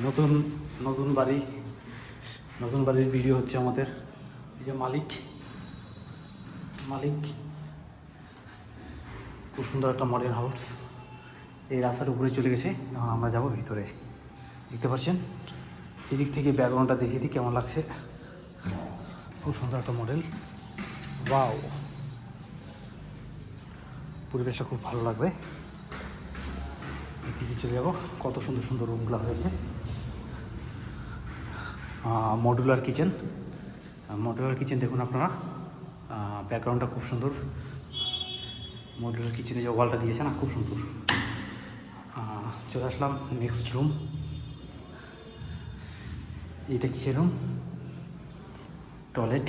নতুন নতুন বাড়ি, নতুন বাড়ির ভিডিও হচ্ছে আমাদের। এই যে মালিক খুব সুন্দর একটা মডেল হাউস। এই রাস্তার উপরে চলে গেছে, এখন আমরা যাব ভিতরে। দেখতে পাচ্ছেন এদিক থেকে ব্যাকগ্রাউন্ডটা দেখিয়ে দিই কেমন লাগছে। খুব সুন্দর একটা মডেল, ওয়াও, পরিবেশটা খুব ভালো লাগবে। এদিকে চলে যাবো, কত সুন্দর সুন্দর রুমগুলো হয়েছে। মডুলার কিচেন দেখুন আপনারা, ব্যাকগ্রাউন্ডটা খুব সুন্দর। মডুলার কিচেনে যে ওয়ালটা দিয়েছে না, খুব সুন্দর। চলে আসলাম নেক্সট রুম। এটা কিসের রুম? টয়লেট,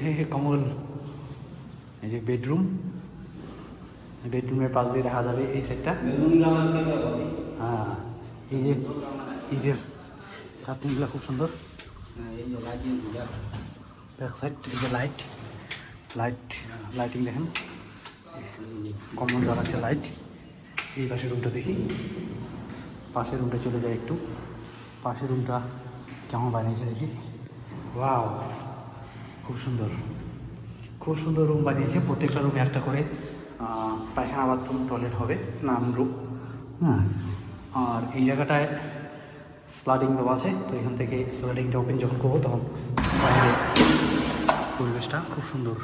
হে কমল। এই যে বেডরুমের পাশ দিয়ে দেখা যাবে এই সাইডটা। হ্যাঁ, এই যে কার্টুনগুলো খুব সুন্দর। ব্যাক সাইড, এই যে লাইটিং দেখেন, কমন জ্বালাচ্ছে লাইট। এই পাশের রুমটা দেখি, পাশের রুমটা চলে যায় একটু। পাশের রুমটা কেমন বানিয়েছে দেখি, ওয়াও, খুব সুন্দর রুম বানিয়েছে। প্রত্যেকটা রুমে একটা করে পায়খানা, বাথরুম, টয়লেট হবে, স্নান রুম। হ্যাঁ, আর এই জায়গাটায় স্লাইডিং দেওয়া আছে, তো এখান থেকে স্লাইডিংটা ওপেন যখন করবো তখন বাইরে পরিবেশটা খুব সুন্দর।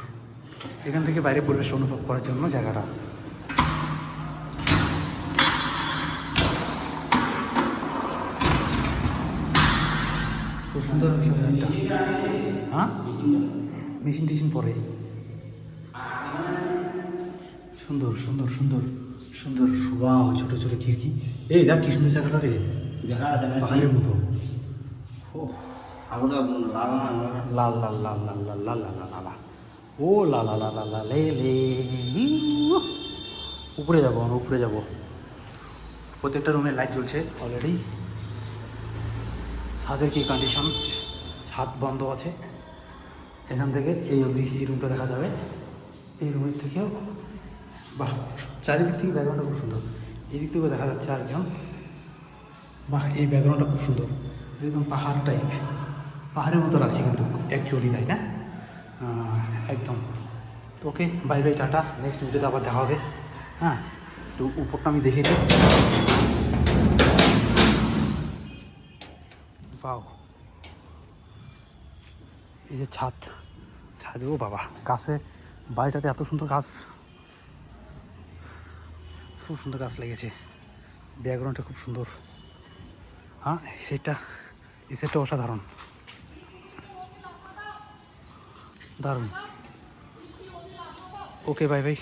এখান থেকে বাইরে পরিবেশ অনুভব করার জন্য জায়গাটা খুব সুন্দর লাগছে। হ্যাঁ, মেশিন পরে সুন্দর ওয়াও, ছোট খিড়কি। এই দেখ কি সুন্দর জায়গাটা রে, পাহাড়ের মতো। লাল ও লা লে। উপরে যাবো। প্রত্যেকটা রুমে লাইট জ্বলছে অলরেডি। ছাদের কি কন্ডিশন, ছাদ বন্ধ আছে। এখান থেকে এই অবধি এই রুমটা দেখা যাবে। এই রুমের থেকেও বাহ, চারিদিক থেকে ব্যাকগ্রাউন্ডটা খুব সুন্দর। এই দিক থেকেও দেখা যাচ্ছে আরেকজন। বাহ, এই ব্যাকগ্রাউন্ডটা খুব সুন্দর, একদম পাহাড় টাইপ, পাহাড়ের মতো লাগছে কিন্তু অ্যাকচুয়ালি, তাই না? একদম। তো ওকে, বাই টাটা, নেক্সট ভিডিওতে আবার দেখা হবে। হ্যাঁ, তো উপরটা আমি দেখে দিই। বাও, এই যে ছাদেও বাবা, গাছে, বাড়িটাতে এত সুন্দর গাছ, খুব সুন্দর গাছ লেগেছে। ব্যাকগ্রাউন্ডটা খুব সুন্দর। হ্যাঁ, এই সেটটা অসাধারণ, দারুণ। ওকে, বাই।